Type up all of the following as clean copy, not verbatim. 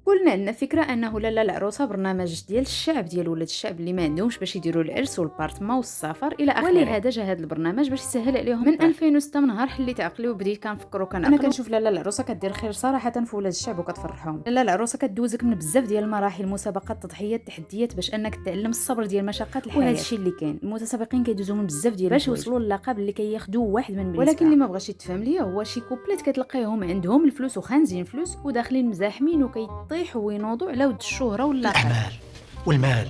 قلنا عندنا فكره انه لاله العروسه برنامج ديال الشعب ديال ولاد الشعب اللي ما عندهمش باش يديروا العرس والبارتما والسفر الى اخره، ولهذا جا هذا البرنامج باش يسهل عليهم. من 2006 من نهار حليت عقلي وبديت كنفكروا انا كنشوف لاله العروسه كدير خير صراحه في ولاد الشعب وكتفرحهم. لاله العروسه كدوزك من بزاف ديال المراحل، مسابقات، تضحيات، تحديات، باش انك تعلم الصبر ديال مشقات الحياه. وهذا الشيء اللي كاين المتسابقين كيدوزوا من بزاف ديال باش يوصلوا للقب اللي كياخذوا واحد من بين. ولكن اللي ما بغاش يتفهم ليا هو شي كوبليت كتلقايهم عندهم الفلوس وخانزين فلوس وداخلين مزاحمين وكيطيحوا وينوضوا على ود الشهره واللقب، الأعمال والمال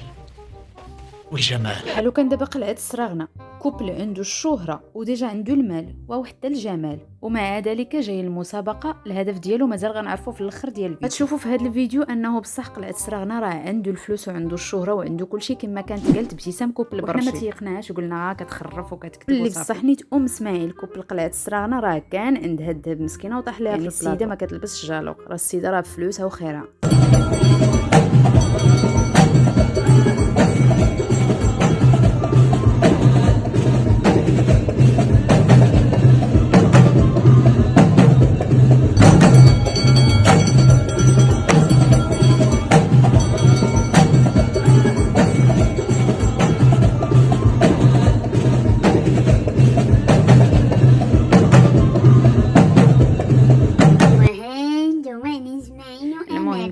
والجمال. بحالو كان دابا قلعه السراغنه، كوبل عنده الشهره وديجا عنده المال وحتى الجمال، ومع ذلك جاي المسابقه الهدف ديالو مازال غنعرفوا في الاخر ديال الفيديو. غتشوفوا في هذا الفيديو انه بصح قلعه السراغنه راه عنده الفلوس وعنده الشهره وعنده كلشي كما كانت قالت ابتسام كوبل برشي. وحنا ما تيقناش وقلنا كتخرف وكتكذب اللي بصح نيت اسماعيل كوبل قلعه السراغنه راه كان عندها الذهب مسكينه وطاح ليها في السيده ما كتلبسش جالوق، راه السيده راه بفلوسها وخيرها.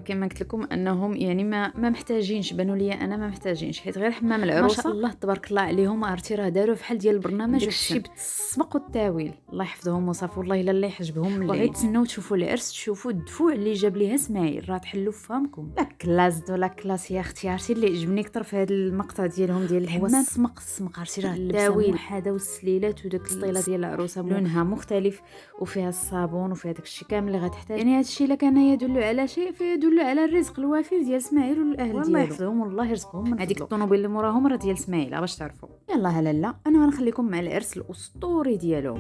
كما قلت لكم انهم يعني ما محتاجينش، بانوا لي انا ما محتاجينش، حيت غير حمام العروسه ما شاء الله تبارك الله عليهم، عرفتي راه داروا بحال ديال البرنامج داكشي بالتصمق والتاويل. الله يحفظهم وصافي، والله الا الله يحجبهم من بغيت تسناو تشوفوا العرس، تشوفوا الدفوع اللي جاب ليها اسماعيل، راه تحلوا فهمكم. لا كلاس ولا كلاس يا اختي، عرفتي اللي عجبني اكثر في هذا المقطع ديالهم ديال الحمام الصمق عرفتي راه التاويل هذا والسليلات وداك السطيله ديال العروسه لونها مختلف وفيها الصابون وفيها داك الشيء كامل اللي غتحتاج. يعني هذا الشيء الا كان يدل على شيء فيدل على الرزق الوافر ديال اسماعيل والاهل ديالو، الله يحفظهم والله يرزقهم من هذيك الطوموبيل اللي موراهم راه ديال اسماعيل باش تعرفوا. يلا لالا انا غنخليكم مع العرس الاسطوري ديالو.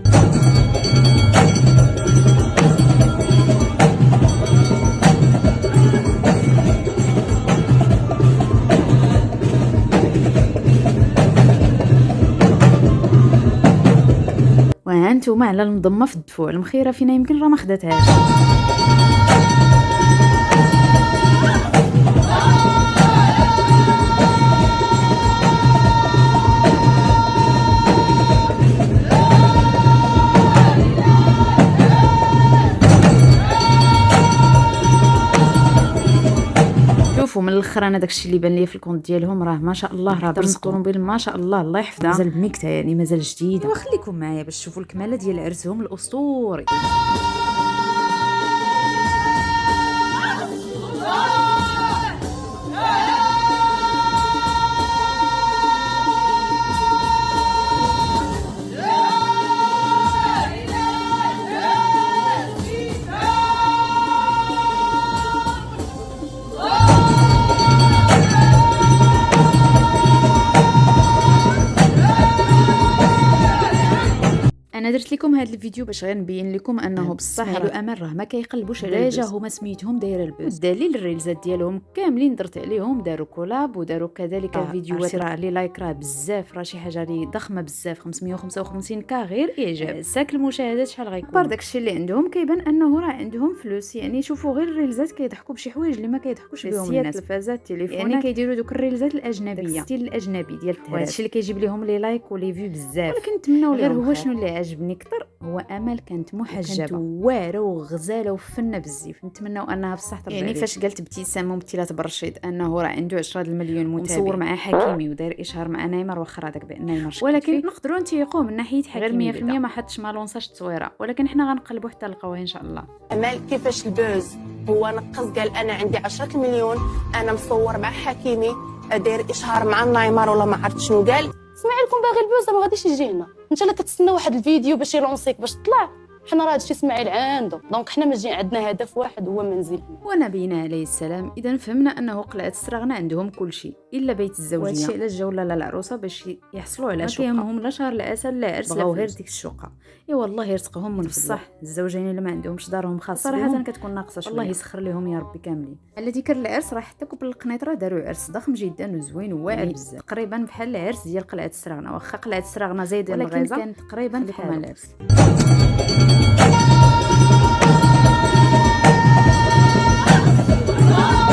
وهانتوما على المضمه في الدفوع المخيره فينا يمكن راه ما خداتهاش. شوفوا من الاخر انا داكشي اللي بان لي في الكونت ديالهم راه ما شاء الله راه برسم الطوموبيل ما شاء الله الله يحفظها، مازال بميكتا يعني مازال جديده. وخليكم معايا باش تشوفوا الكماله ديال عرسهم الاسطوري. انا درت لكم هذا الفيديو باش غير نبين لكم انه بصح راه امل راه ما كيقلبوش على البوز، هما سميتهم دايره البوز. الدليل الريلزات ديالهم كاملين درت عليهم، داروا كولاب وداروا كذلك فيديوهات راه لي لايك راه بزاف، راه شي حاجه اللي ضخمه بزاف 555 كا غير اعجاب. ساك المشاهدات شحال غيكون بار داكشي اللي عندهم كيبان انه راه عندهم فلوس. يعني شوفوا غير الريلزات كيضحكوا بشي حوايج اللي ما كيضحكوش بهم الناس، التلفازات التليفونات، يعني كيديروا دوك الريلزات الاجنبيه الستيل الاجنبي ديال التهرات، هادشي اللي كيجيب لهم لي لايك ولي فيو بزاف. ولكن نتمنوا غير هو شنو اللي عجبني اكثر هو امل كانت محجبه كانت واعره وغزاله وفنه بزاف. نتمنوا انها بصح ترجع يعني فاش قالت ابتسام ممثله برشيد انه راه عنده 10 المليون متابع ومصور مع حكيمي وداير اشهار مع نايمر، واخا هذاك بان نايمر ولكن نقدروا نتيقوا من ناحيه حكيمي غير 100% ما حطش ما لونساش التصويره، ولكن حنا غنقلبوا حتى نلقاوها ان شاء الله. امل كيفاش البوز هو نقص قال انا عندي 10 مليون، انا مصور مع حكيمي داير اشهار مع نايمر ولا ما عرفت شنو قال. اسمعي لكم باغي البوز ما غاديش يجي هنا، انت اللي كتسنى واحد الفيديو باش يلونسيك باش تطلع، حنا راه هادشي اسماعيل عنده، دونك حنا ما جايين عندنا هدف واحد هو منزل ونبينا عليه السلام. اذا فهمنا انه قلعه السراغنه عندهم كل شيء الا بيت الزوجيه، وهادشي علاش جاو لاله العروسه باش يحصلوا على شقه، ما كيهمهم لا شهر العسل لا عرس بغاو غير ديك الشقه. اي والله يرزقهم من بصح الزوجين اللي ما عندهمش دارهم خاصه صراحه كتكون ناقصه شويه، الله يسخر لهم يا ربي كاملين. على ذكر العرس راه حتى كوبل القنيطره داروا عرس ضخم جدا وزوين وواعر بزاف، تقريبا بحال العرس ديال قلعه السراغنه، واخا قلعه السراغنه زايد الغيزه كانت تقريبا بحال العرس. Oh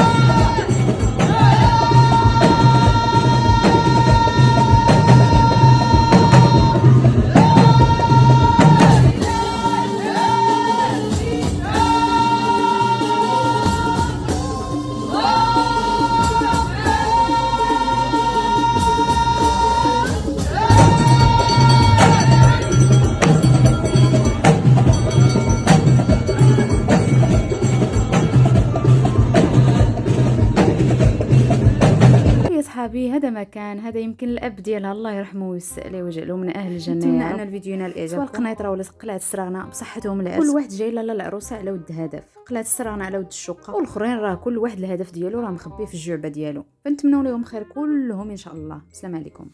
صافي هذا ما كان، هذا يمكن الاب ديالها الله يرحمه ويوسع عليه ويجعله من اهل الجنه. نتمنى ان الفيديو ينال اعجابكم، سواء القنيطره ولا قلعه السراغنه بصحتهم العرس، كل واحد جاي لاله العروسه على ود هدف، قلعه السراغنه على ود الشقه، والاخرين راه كل واحد الهدف ديالو راه مخبيه في الجعبه ديالو. فنتمنوا لهم خير كلهم ان شاء الله. السلام عليكم.